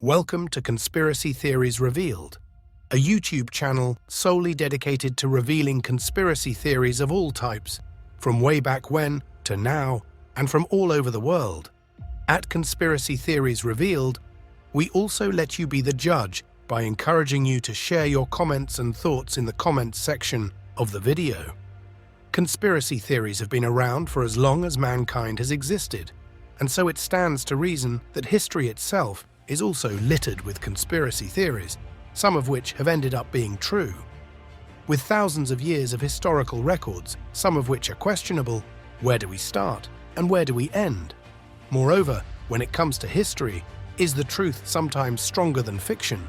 Welcome to Conspiracy Theories Revealed, a YouTube channel solely dedicated to revealing conspiracy theories of all types, from way back when to now, and from all over the world. At Conspiracy Theories Revealed, we also let you be the judge by encouraging you to share your comments and thoughts in the comments section of the video. Conspiracy theories have been around for as long as mankind has existed, and so it stands to reason that history itself is also littered with conspiracy theories, some of which have ended up being true. With thousands of years of historical records, some of which are questionable, where do we start and where do we end? Moreover, when it comes to history, is the truth sometimes stronger than fiction?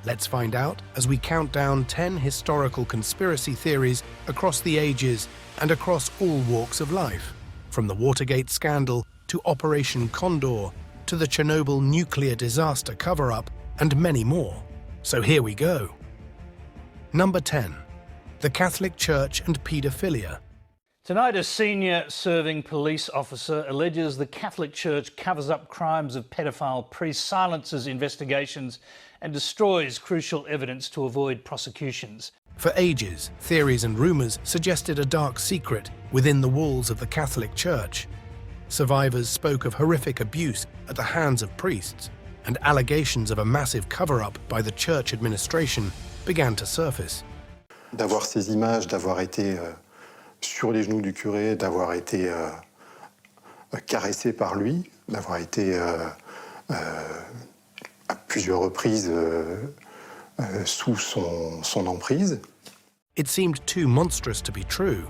Let's find out as we count down 10 historical conspiracy theories across the ages and across all walks of life, from the Watergate scandal to Operation Condor, to the Chernobyl nuclear disaster cover-up, and many more. So here we go. Number 10. The Catholic Church and Pedophilia. Tonight, a senior serving police officer alleges the Catholic Church covers up crimes of pedophile priests, silences investigations, and destroys crucial evidence to avoid prosecutions. For ages, theories and rumours suggested a dark secret within the walls of the Catholic Church. Survivors spoke of horrific abuse at the hands of priests, and allegations of a massive cover-up by the church administration began to surface. D'avoir ces images, d'avoir été sur les genoux du curé, d'avoir été caressé par lui, d'avoir été à plusieurs reprises sous son emprise. It seemed too monstrous to be true.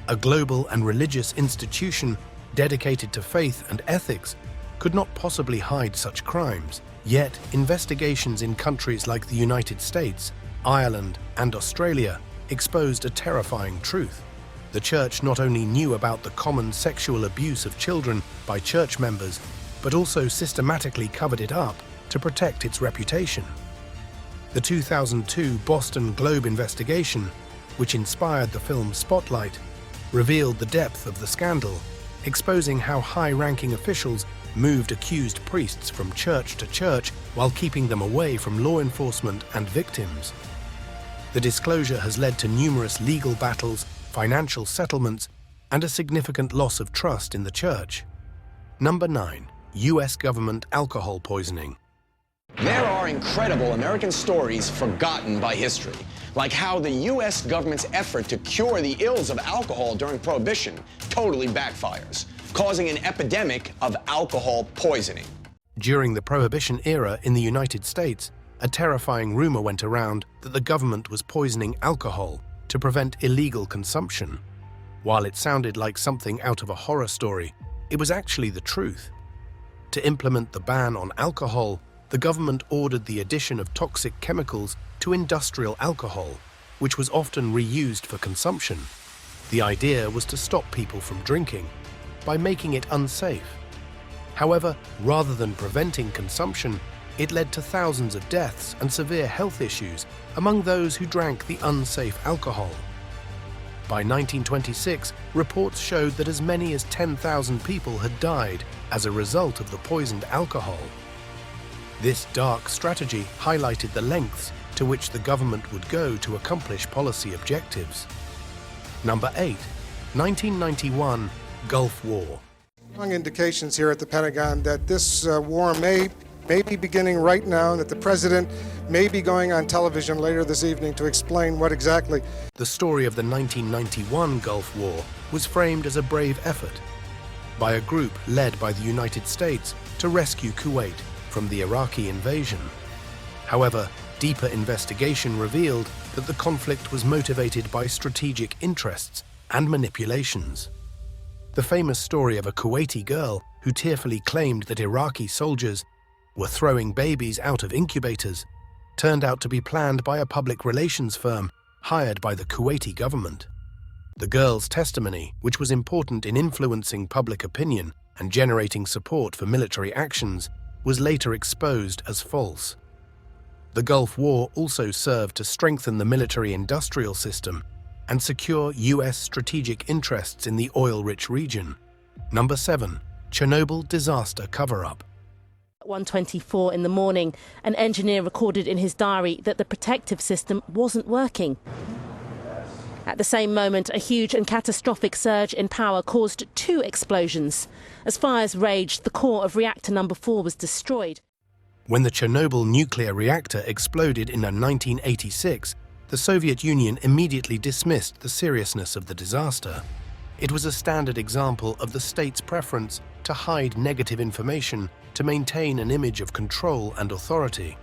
A global and religious institution dedicated to faith and ethics could not possibly hide such crimes. Yet, investigations in countries like the United States, Ireland, and Australia exposed a terrifying truth. The church not only knew about the common sexual abuse of children by church members, but also systematically covered it up to protect its reputation. The 2002 Boston Globe investigation, which inspired the film Spotlight, revealed the depth of the scandal, exposing how high-ranking officials moved accused priests from church to church while keeping them away from law enforcement and victims. The disclosure has led to numerous legal battles, financial settlements, and a significant loss of trust in the church. Number 9. US government alcohol poisoning. There are incredible American stories forgotten by history, like how the U.S. government's effort to cure the ills of alcohol during Prohibition totally backfires, causing an epidemic of alcohol poisoning. During the Prohibition era in the United States, a terrifying rumor went around that the government was poisoning alcohol to prevent illegal consumption. While it sounded like something out of a horror story, it was actually the truth. To implement the ban on alcohol, the government ordered the addition of toxic chemicals to industrial alcohol, which was often reused for consumption. The idea was to stop people from drinking by making it unsafe. However, rather than preventing consumption, it led to thousands of deaths and severe health issues among those who drank the unsafe alcohol. By 1926, reports showed that as many as 10,000 people had died as a result of the poisoned alcohol. This dark strategy highlighted the lengths to which the government would go to accomplish policy objectives. Number 8. 1991 Gulf War. Strong indications here at the Pentagon that this war may be beginning right now, and that the president may be going on television later this evening to explain what exactly. The story of the 1991 Gulf War was framed as a brave effort by a group led by the United States to rescue Kuwait from the Iraqi invasion. However, deeper investigation revealed that the conflict was motivated by strategic interests and manipulations. The famous story of a Kuwaiti girl who tearfully claimed that Iraqi soldiers were throwing babies out of incubators turned out to be planned by a public relations firm hired by the Kuwaiti government. The girl's testimony, which was important in influencing public opinion and generating support for military actions, was later exposed as false. The Gulf War also served to strengthen the military-industrial system and secure US strategic interests in the oil-rich region. Number 7. Chernobyl disaster cover-up. At 1:24 in the morning, an engineer recorded in his diary that the protective system wasn't working. At the same moment, a huge and catastrophic surge in power caused 2 explosions. As fires raged, the core of reactor number 4 was destroyed. When the Chernobyl nuclear reactor exploded in 1986, the Soviet Union immediately dismissed the seriousness of the disaster. It was a standard example of the state's preference to hide negative information to maintain an image of control and authority.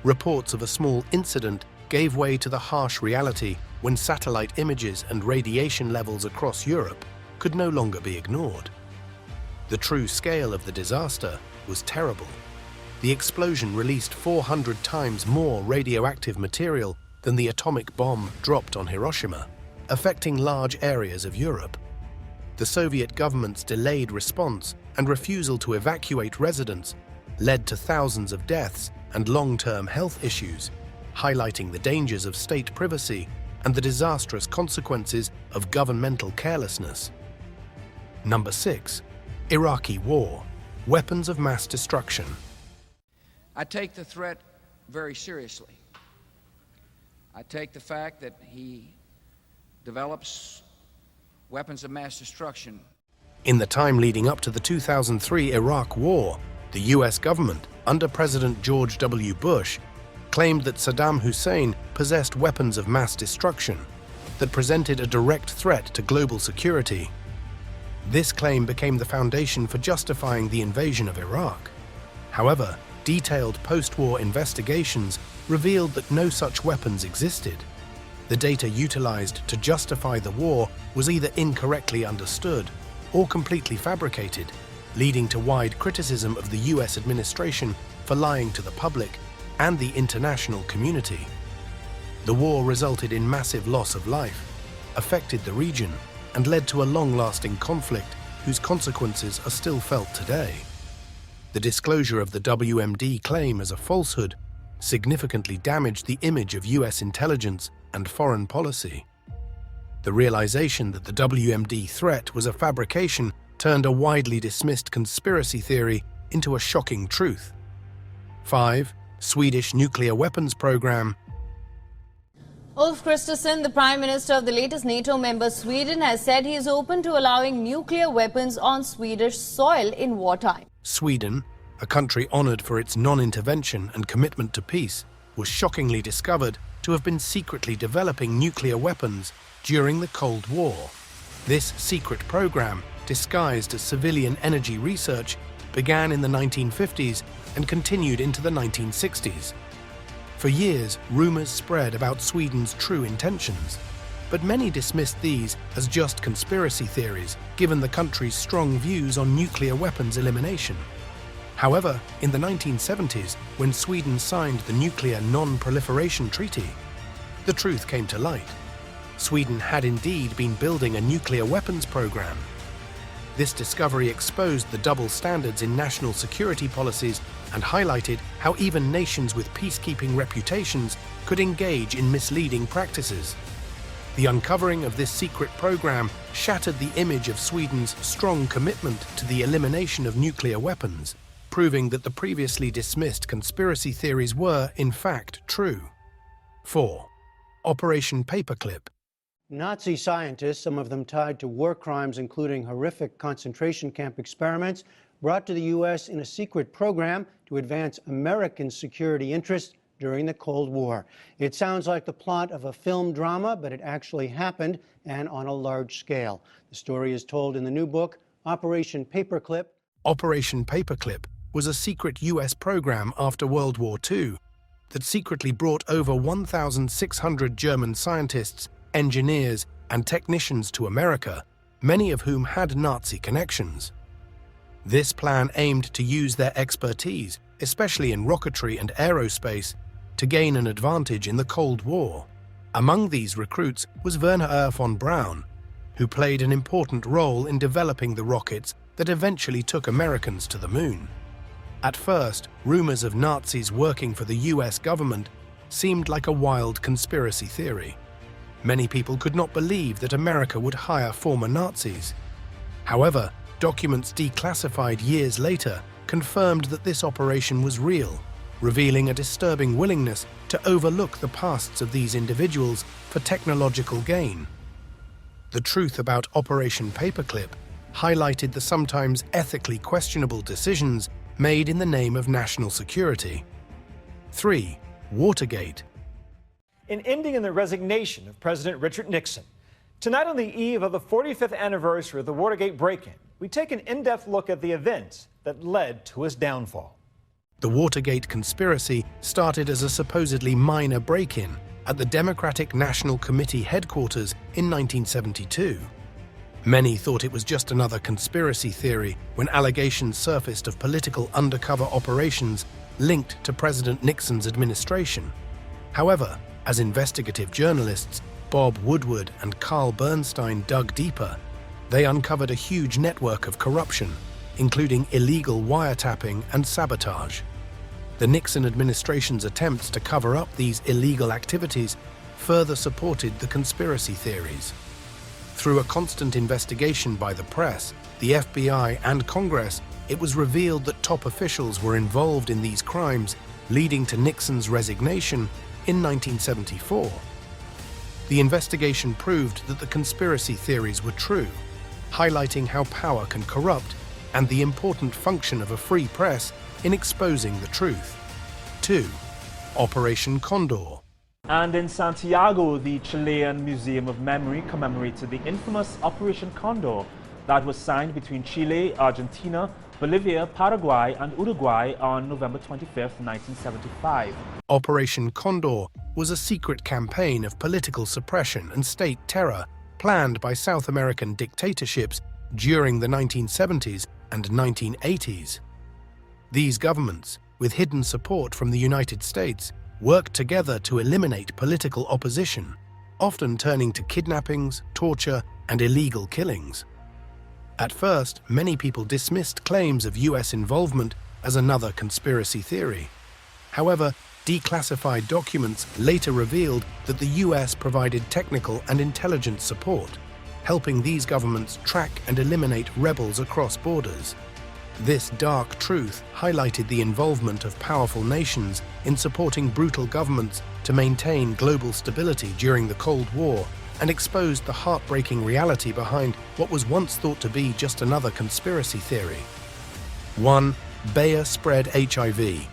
Reports of a small incident gave way to the harsh reality when satellite images and radiation levels across Europe could no longer be ignored. The true scale of the disaster was terrible. The explosion released 400 times more radioactive material than the atomic bomb dropped on Hiroshima, affecting large areas of Europe. The Soviet government's delayed response and refusal to evacuate residents led to thousands of deaths and long-term health issues, highlighting the dangers of state privacy and the disastrous consequences of governmental carelessness. Number 6. Iraqi War. Weapons of mass destruction. I take the threat very seriously. I take the fact that he develops weapons of mass destruction. In the time leading up to the 2003 Iraq War, the US government, under President George W. Bush, claimed that Saddam Hussein possessed weapons of mass destruction that presented a direct threat to global security. This claim became the foundation for justifying the invasion of Iraq. However, detailed post-war investigations revealed that no such weapons existed. The data utilized to justify the war was either incorrectly understood or completely fabricated, leading to wide criticism of the US administration for lying to the public and the international community. The war resulted in massive loss of life, affected the region, and led to a long-lasting conflict whose consequences are still felt today. The disclosure of the WMD claim as a falsehood significantly damaged the image of US intelligence and foreign policy. The realization that the WMD threat was a fabrication turned a widely dismissed conspiracy theory into a shocking truth. 5. Swedish nuclear weapons program. Ulf Kristersson, the Prime Minister of the latest NATO member Sweden, has said he is open to allowing nuclear weapons on Swedish soil in wartime. Sweden, a country honored for its non-intervention and commitment to peace, was shockingly discovered to have been secretly developing nuclear weapons during the Cold War. This secret program, disguised as civilian energy research, began in the 1950s and continued into the 1960s. For years, rumors spread about Sweden's true intentions, but many dismissed these as just conspiracy theories, given the country's strong views on nuclear weapons elimination. However, in the 1970s, when Sweden signed the Nuclear Non-Proliferation Treaty, the truth came to light. Sweden had indeed been building a nuclear weapons program. This discovery exposed the double standards in national security policies and highlighted how even nations with peacekeeping reputations could engage in misleading practices. The uncovering of this secret program shattered the image of Sweden's strong commitment to the elimination of nuclear weapons, proving that the previously dismissed conspiracy theories were, in fact, true. 4. Operation Paperclip. Nazi scientists, some of them tied to war crimes including horrific concentration camp experiments, brought to the U.S. in a secret program to advance American security interests during the Cold War. It sounds like the plot of a film drama, but it actually happened, and on a large scale. The story is told in the new book, Operation Paperclip. Operation Paperclip was a secret U.S. program after World War II that secretly brought over 1,600 German scientists, engineers, and technicians to America, many of whom had Nazi connections. This plan aimed to use their expertise, especially in rocketry and aerospace, to gain an advantage in the Cold War. Among these recruits was Werner von Braun, who played an important role in developing the rockets that eventually took Americans to the moon. At first, rumors of Nazis working for the US government seemed like a wild conspiracy theory. Many people could not believe that America would hire former Nazis. However, documents declassified years later confirmed that this operation was real, revealing a disturbing willingness to overlook the pasts of these individuals for technological gain. The truth about Operation Paperclip highlighted the sometimes ethically questionable decisions made in the name of national security. 3. Watergate. An ending in the resignation of President Richard Nixon. Tonight, on the eve of the 45th anniversary of the Watergate break-in, we take an in-depth look at the events that led to his downfall. The Watergate conspiracy started as a supposedly minor break-in at the Democratic National Committee headquarters in 1972. Many thought it was just another conspiracy theory when allegations surfaced of political undercover operations linked to President Nixon's administration. However, as investigative journalists Bob Woodward and Carl Bernstein dug deeper, they uncovered a huge network of corruption, including illegal wiretapping and sabotage. The Nixon administration's attempts to cover up these illegal activities further supported the conspiracy theories. Through a constant investigation by the press, the FBI and Congress, it was revealed that top officials were involved in these crimes, leading to Nixon's resignation in 1974. The investigation proved that the conspiracy theories were true, highlighting how power can corrupt and the important function of a free press in exposing the truth. 2. Operation Condor. And in Santiago, the Chilean Museum of Memory commemorated the infamous Operation Condor that was signed between Chile, Argentina, Bolivia, Paraguay, and Uruguay on November 25, 1975. Operation Condor was a secret campaign of political suppression and state terror planned by South American dictatorships during the 1970s and 1980s. These governments, with hidden support from the United States, worked together to eliminate political opposition, often turning to kidnappings, torture, and illegal killings. At first, many people dismissed claims of US involvement as another conspiracy theory. However, declassified documents later revealed that the US provided technical and intelligence support, helping these governments track and eliminate rebels across borders. This dark truth highlighted the involvement of powerful nations in supporting brutal governments to maintain global stability during the Cold War and exposed the heartbreaking reality behind what was once thought to be just another conspiracy theory. 1. Bayer spread HIV. In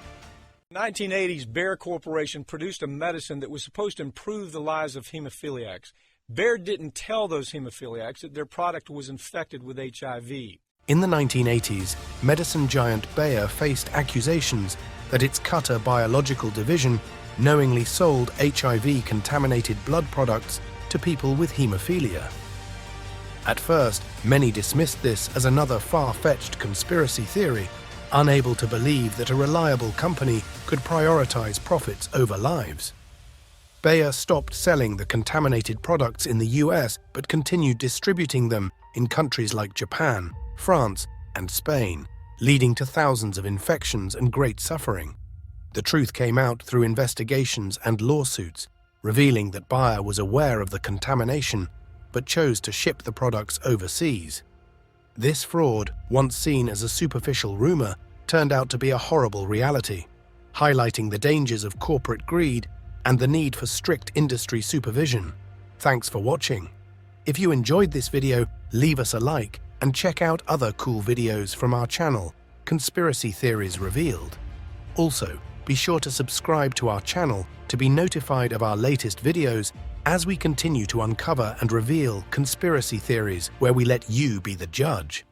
the 1980s, Bayer Corporation produced a medicine that was supposed to improve the lives of hemophiliacs. Bayer didn't tell those hemophiliacs that their product was infected with HIV. In the 1980s, medicine giant Bayer faced accusations that its Cutter biological division knowingly sold HIV-contaminated blood products to people with hemophilia. At first, many dismissed this as another far-fetched conspiracy theory, unable to believe that a reliable company could prioritize profits over lives. Bayer stopped selling the contaminated products in the US but continued distributing them in countries like Japan, France, and Spain, leading to thousands of infections and great suffering. The truth came out through investigations and lawsuits, revealing that Bayer was aware of the contamination but chose to ship the products overseas. This fraud, once seen as a superficial rumor, turned out to be a horrible reality, highlighting the dangers of corporate greed and the need for strict industry supervision. Thanks for watching. If you enjoyed this video, leave us a like and check out other cool videos from our channel, Conspiracy Theories Revealed. Also, be sure to subscribe to our channel to be notified of our latest videos as we continue to uncover and reveal conspiracy theories where we let you be the judge.